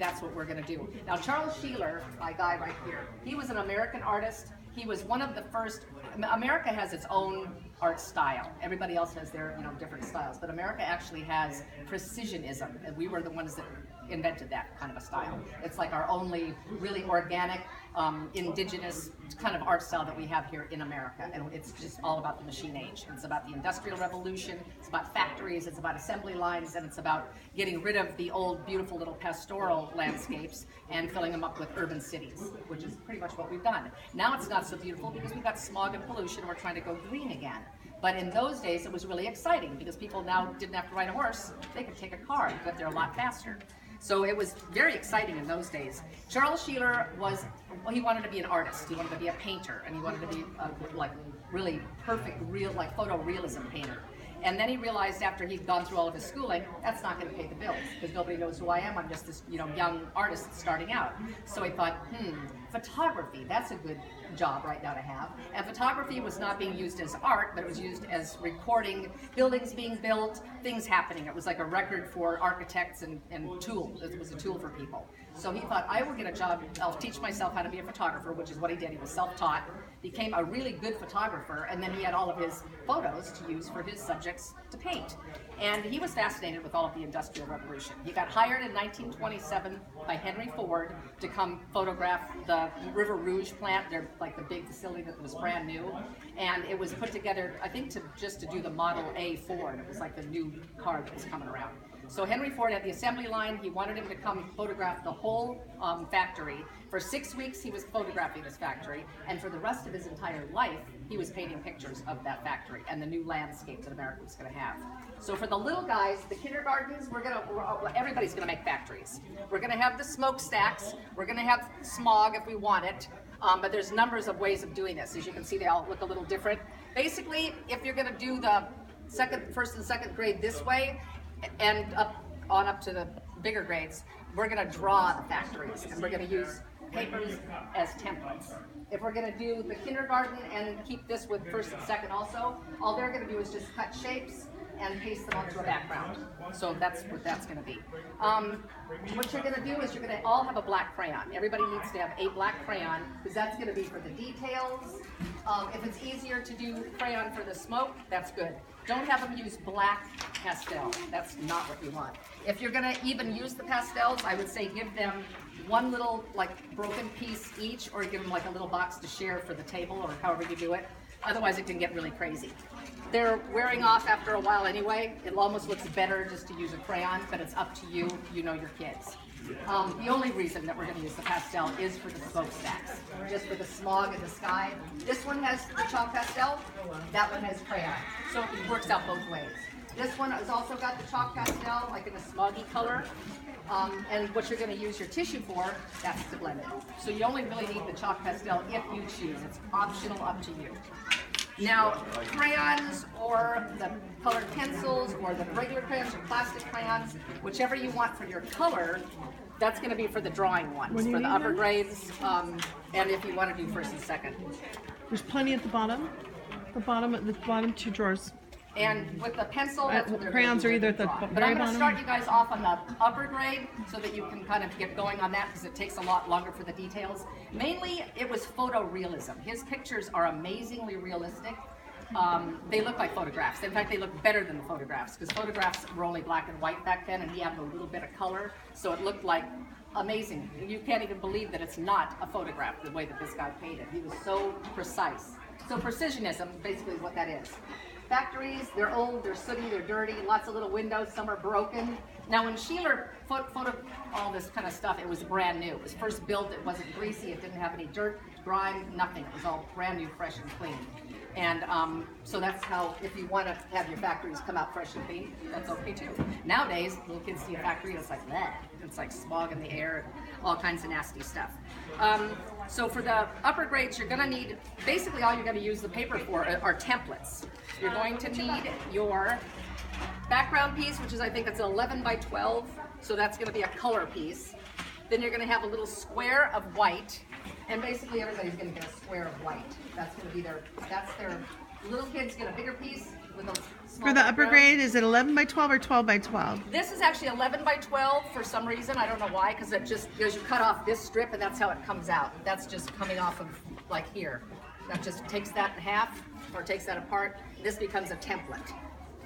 that's what we're going to do. Now, Charles Sheeler, my guy right here, he was an American artist. He was one of the first. America has its own art style. Everybody else has their, different styles, but America actually has precisionism, and we were the ones that invented that kind of a style. It's like our only really organic, indigenous kind of art style that we have here in America, and it's just all about the machine age. It's about the Industrial Revolution, it's about factories, it's about assembly lines, and it's about getting rid of the old beautiful little pastoral landscapes and filling them up with urban cities, which is pretty much what we've done. Now it's not so beautiful because we've got smog and pollution and we're trying to go green again. But in those days it was really exciting because people now didn't have to ride a horse, they could take a car and get there a lot faster. So it was very exciting in those days. Charles Sheeler he wanted to be an artist. He wanted to be a painter, and he wanted to be a really perfect, real, photorealism painter. And then he realized after he'd gone through all of his schooling, that's not going to pay the bills because nobody knows who I am. I'm just this, young artist starting out. So he thought, photography, that's a good job right now to have. And photography was not being used as art, but it was used as recording buildings being built, things happening. It was like a record for architects and tools. It was a tool for people. So he thought, I will get a job, I'll teach myself how to be a photographer, which is what he did. He was self-taught, became a really good photographer, and then he had all of his photos to use for his subjects to paint. And he was fascinated with all of the Industrial Revolution. He got hired in 1927 by Henry Ford to come photograph the River Rouge plant. They're like the big facility that was brand new. And it was put together, I think, just to do the Model A Ford. It was like the new car that was coming around. So Henry Ford had the assembly line. He wanted him to come photograph the whole factory. For 6 weeks, he was photographing this factory, and for the rest of his entire life, he was painting pictures of that factory and the new landscape that America was going to have. So for the little guys, the kindergartens, everybody's going to make factories. We're going to have the smokestacks. We're going to have smog if we want it. But there's numbers of ways of doing this. As you can see, they all look a little different. Basically, if you're going to do the first and second grade this way, and up to the bigger grades, we're going to draw the factories, and we're going to use papers as templates. If we're going to do the kindergarten and keep this with first and second also, all they're going to do is just cut shapes and paste them onto a background. So that's what that's going to be. What you're going to do is you're going to all have a black crayon. Everybody needs to have a black crayon because that's going to be for the details. If it's easier to do crayon for the smoke, that's good. Don't have them use black pastel. That's not what you want. If you're going to even use the pastels, I would say give them one little broken piece each, or give them a little box to share for the table, or however you do it. Otherwise it can get really crazy. They're wearing off after a while anyway. It almost looks better just to use a crayon, but it's up to you. You know your kids. The only reason that we're going to use the pastel is for the smokestacks, just for the smog in the sky. This one has the chalk pastel, that one has crayon, so it works out both ways. This one has also got the chalk pastel, in a smoggy color, and what you're going to use your tissue for, that's to blend it. So you only really need the chalk pastel if you choose. It's optional, up to you. Now, crayons or the colored pencils or the regular crayons or plastic crayons, whichever you want for your color, that's going to be for the drawing ones, for the upper grades, and if you want to do first and second. There's plenty at the bottom the bottom two drawers. And with the pencil, that's what crayons are either at the But I'm going to start you guys off on the upper grade so that you can kind of get going on that because it takes a lot longer for the details. Mainly, it was photorealism. His pictures are amazingly realistic. They look like photographs. In fact, they look better than the photographs because photographs were only black and white back then, and he had a little bit of color, so it looked like amazing. You can't even believe that it's not a photograph the way that this guy painted. He was so precise. So precisionism basically is what that is. Factories, they're old, they're sooty, they're dirty, lots of little windows, some are broken. Now when Sheeler photoed all this kind of stuff, it was brand new. It was first built, it wasn't greasy, it didn't have any dirt, grime, nothing. It was all brand new, fresh and clean. And so that's how, if you want to have your factories come out fresh and clean, that's okay too. Nowadays, little kids see a factory, it's like bleh. It's like smog in the air and all kinds of nasty stuff. So for the upper grades, you're going to need, basically all you're going to use the paper for are templates. You're going to need your background piece, which is, I think it's 11 by 12, so that's going to be a color piece. Then you're going to have a little square of white, and basically everybody's going to get a square of white. That's going to be their Little kids get a bigger piece with a small For the upper background. grade, is it 11 by 12 or 12 by 12? This is actually 11 by 12 for some reason. I don't know why, because you cut off this strip and that's how it comes out. That's just coming off of like here. That just takes that in half or takes that apart. This becomes a template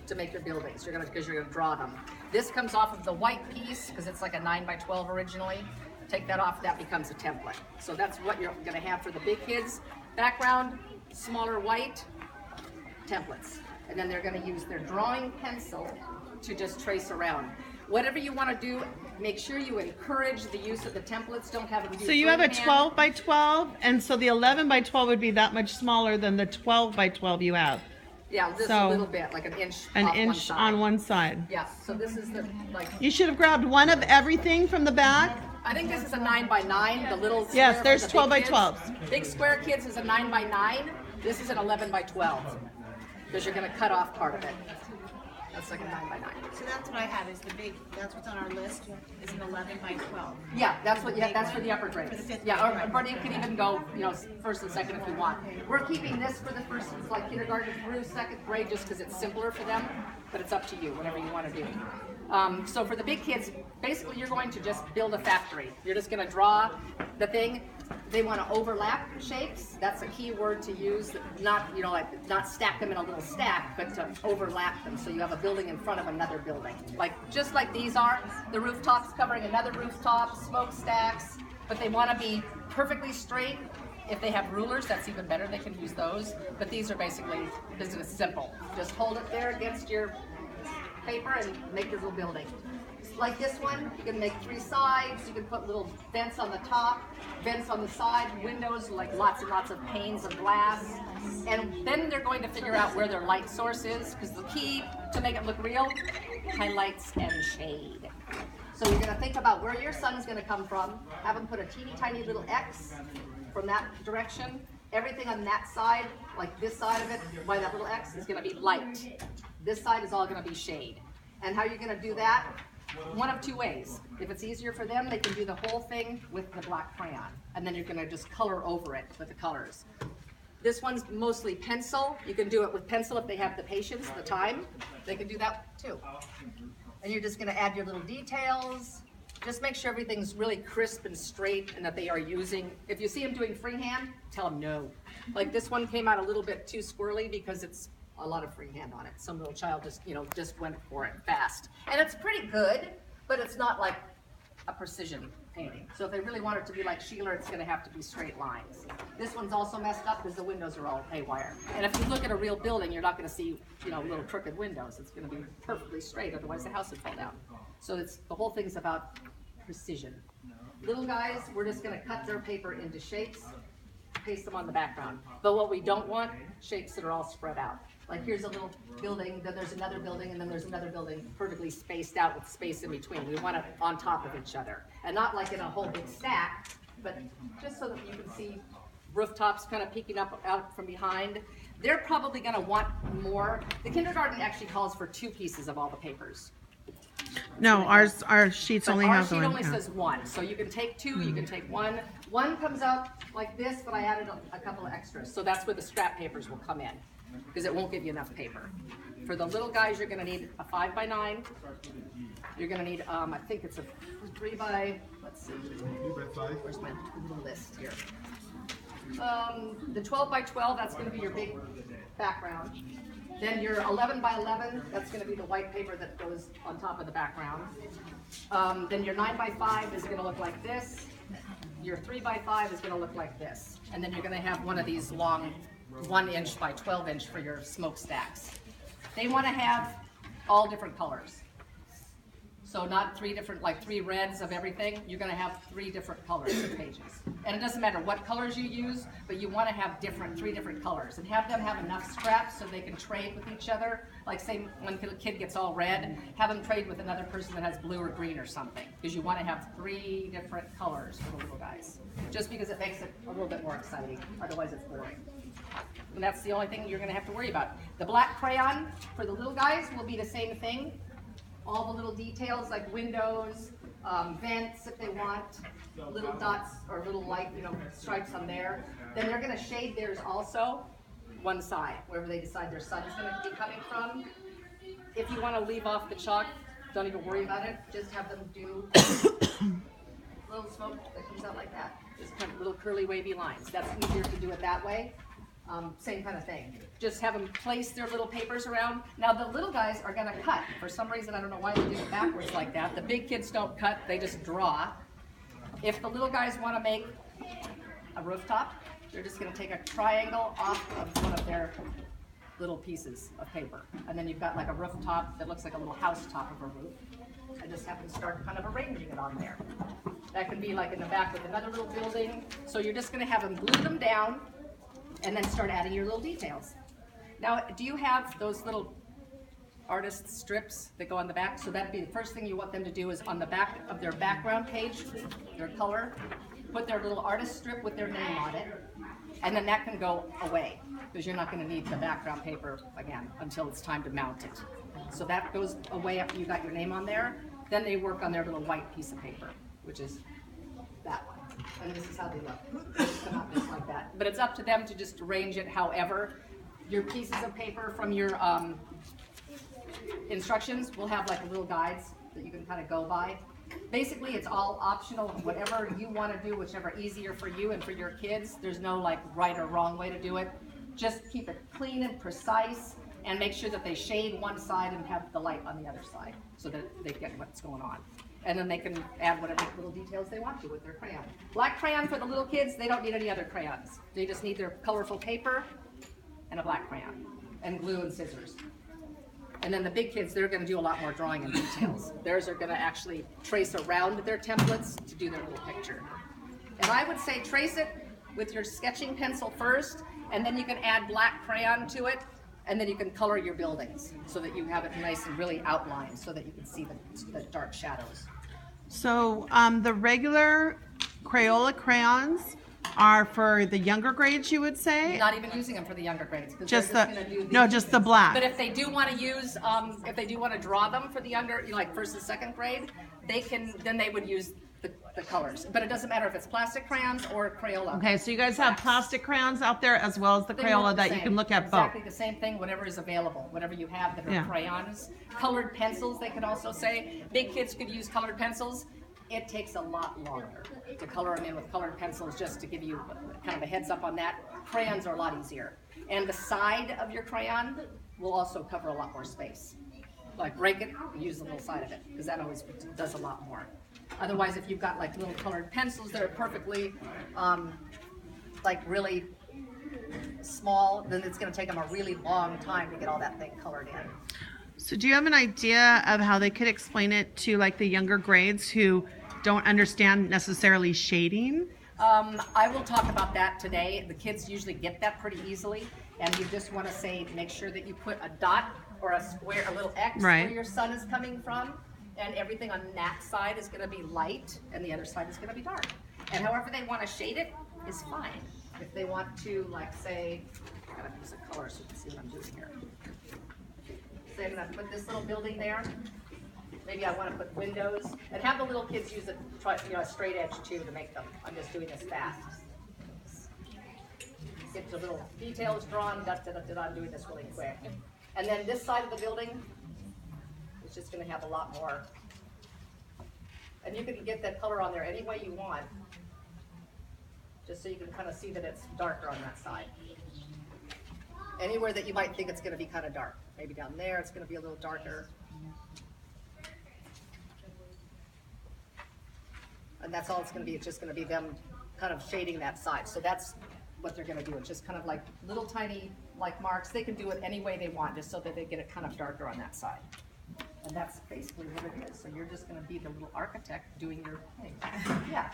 to make your buildings. Because you're gonna draw them. This comes off of the white piece because it's like a 9 by 12 originally. Take that off, that becomes a template. So that's what you're gonna have for the big kids. Background, smaller white, templates. And then they're gonna use their drawing pencil to just trace around. Whatever you wanna do, make sure you encourage the use of the templates. Don't have them do So you have a freehand. 12 by 12, and so the 11 by 12 would be that much smaller than the 12 by 12 you have. Yeah, just so a little bit, like an inch An off one inch side. on one side. Yeah, so this is the, like, You should have grabbed one of everything from the back. I think this is a 9 by 9, the little square Yes, for there's the big 12 by kids. 12s. Big square kids is a 9 by 9. This is an 11 by 12. Because you're gonna cut off part of it. That's like a 9 by 9. So that's what I have, is the big, that's what's on our list, is an 11 by 12. Yeah, that's what. Yeah, that's for the upper grades. For the fifth Yeah, grade. or you can even go, first and second if you want. We're keeping this for the first, like kindergarten through second grade, just because it's simpler for them. But it's up to you, whatever you want to do. So for the big kids, basically you're going to just build a factory. You're just going to draw the thing. They want to overlap shapes. That's a key word to use. Not, like not stack them in a little stack, but to overlap them. So you have a building in front of another building. Just like these are, the rooftops covering another rooftop, smokestacks, but they want to be perfectly straight. If they have rulers, that's even better. They can use those. But these are basically, this is simple. Just hold it there against your paper and make your little building. Like this one, you can make 3 sides. You can put little vents on the top, vents on the side, windows, like lots and lots of panes of glass. And then they're going to figure out where their light source is, because the key to make it look real, highlights and shade. So you're going to think about where your sun's going to come from. Have them put a teeny tiny little X from that direction. Everything on that side, like this side of it, by that little X, is going to be light. This side is all going to be shade. And how you're going to do that? One of 2 ways. If it's easier for them, they can do the whole thing with the black crayon. And then you're going to just color over it with the colors. This one's mostly pencil. You can do it with pencil if they have the patience, the time. They can do that too. And you're just going to add your little details. Just make sure everything's really crisp and straight and that they are using. If you see them doing freehand, tell them no. Like this one came out a little bit too squirrely because it's a lot of freehand on it. Some little child just went for it fast. And it's pretty good, but it's not like a precision painting. So if they really want it to be like Sheeler, it's gonna have to be straight lines. This one's also messed up because the windows are all haywire. And if you look at a real building, you're not gonna see, little crooked windows. It's gonna be perfectly straight, otherwise the house would fall down. So the whole thing's about precision. Little guys, we're just gonna cut their paper into shapes, paste them on the background. But what we don't want, shapes that are all spread out. Like here's a little building, then there's another building, and then there's another building vertically spaced out with space in between. We want it on top of each other. And not like in a whole big stack, but just so that you can see rooftops kind of peeking up out from behind. They're probably gonna want more. The kindergarten actually calls for 2 pieces of all the papers. No, our sheets But only our have sheet one. only Yeah. says 1, so you can take 2, you can take 1. 1 comes out like this, but I added a couple of extras, so that's where the scrap papers will come in, because it won't give you enough paper. For the little guys, you're gonna need a 5 by 9. You're gonna need, I think it's a 3 by, let's see. Where's my little list here? The 12 by 12, that's gonna be your big background. Then your 11 by 11, that's going to be the white paper that goes on top of the background. Then your 9 by 5 is going to look like this. Your 3 by 5 is going to look like this. And then you're going to have one of these long 1 inch by 12 inch for your smokestacks. They want to have all different colors. So not 3 different, like 3 reds of everything. You're going to have 3 different colors of pages. And it doesn't matter what colors you use, but you want to have 3 different colors. And have them have enough scraps so they can trade with each other. Like say when a kid gets all red, have them trade with another person that has blue or green or something. Because you want to have 3 different colors for the little guys. Just because it makes it a little bit more exciting. Otherwise it's boring. And that's the only thing you're going to have to worry about. The black crayon for the little guys will be the same thing. All the little details like windows, vents if they want, little dots or little light, stripes on there. Then they're going to shade theirs also. one side, wherever they decide their sun's gonna be coming from. If you wanna leave off the chalk, don't even worry about it, just have them do little smoke that comes out like that. Just kind of little curly wavy lines. That's easier to do it that way. Same kind of thing. Just have them place their little papers around. Now the little guys are gonna cut. For some reason, I don't know why they do it backwards like that. The big kids don't cut, they just draw. If the little guys wanna make a rooftop, they're just gonna take a triangle off of one of their little pieces of paper. And then you've got like a rooftop that looks like a little house top of a roof. I just have to start kind of arranging it on there. That could be like in the back with another little building. So you're just gonna have them glue them down and then start adding your little details. Now, do you have those little artist strips that go on the back? So that'd be the first thing you want them to do is on the back of their background page, their color, put their little artist strip with their name on it, and then that can go away because you're not gonna need the background paper again until it's time to mount it. So that goes away after you got your name on there. Then they work on their little white piece of paper, which is that one. And this is how they look. They just come out just like that. But it's up to them to just arrange it however. Your pieces of paper from your instructions will have like little guides that you can kind of go by. Basically, it's all optional. Whatever you want to do, whichever easier for you and for your kids. There's no like right or wrong way to do it. Just keep it clean and precise and make sure that they shade one side and have the light on the other side so that they get what's going on. And then they can add whatever little details they want to with their crayon. Black crayon for the little kids, they don't need any other crayons. They just need their colorful paper and a black crayon and glue and scissors. And then the big kids, they're gonna do a lot more drawing and details. Theirs are gonna actually trace around their templates to do their little picture. And I would say trace it with your sketching pencil first, and then you can add black crayon to it, and then you can color your buildings so that you have it nice and really outlined so that you can see the dark shadows. So the regular Crayola crayons are for the younger grades, you would say? Not even using them for the younger grades. Just they're the, just gonna do no, just the black. But if they do want to use, if they do want to draw them for the younger, like first and second grade, they can, then they would use the colors. But it doesn't matter if it's plastic crayons or Crayola. Okay, so you guys have plastic crayons out there as well as the They Crayola work the that you same. can look at Exactly both. the same thing, whatever is available, whatever you have that are Yeah. crayons. Colored pencils, they could also say. Big kids could use colored pencils. It takes a lot longer to color them in with colored pencils, just to give you kind of a heads up on that. Crayons are a lot easier. And the side of your crayon will also cover a lot more space. Like break it, use the little side of it, because that always does a lot more. Otherwise, if you've got like little colored pencils that are perfectly, like really small, then it's gonna take them a really long time to get all that thing colored in. So do you have an idea of how they could explain it to like the younger grades who don't understand necessarily shading? I will talk about that today. The kids usually get that pretty easily, and you just want to say, make sure that you put a dot or a square, a little X Right. where your sun is coming from, and everything on that side is going to be light, and the other side is going to be dark. And however they want to shade it is fine. If they want to, like, say, I gotta use a color so you can see what I'm doing here. Say I'm going to put this little building there. Maybe I want to put windows, and have the little kids use a straight edge too to make them. I'm just doing this fast. Get the little details drawn, I'm doing this really quick. And then this side of the building is just going to have a lot more. And you can get that color on there any way you want, just so you can kind of see that it's darker on that side. Anywhere that you might think it's going to be kind of dark. Maybe down there it's going to be a little darker. And that's all it's going to be. It's just going to be them kind of shading that side. So that's what they're going to do. It's just kind of like little tiny like marks. They can do it any way they want, just so that they get it kind of darker on that side. And that's basically what it is. So you're just going to be the little architect doing your thing. Yeah.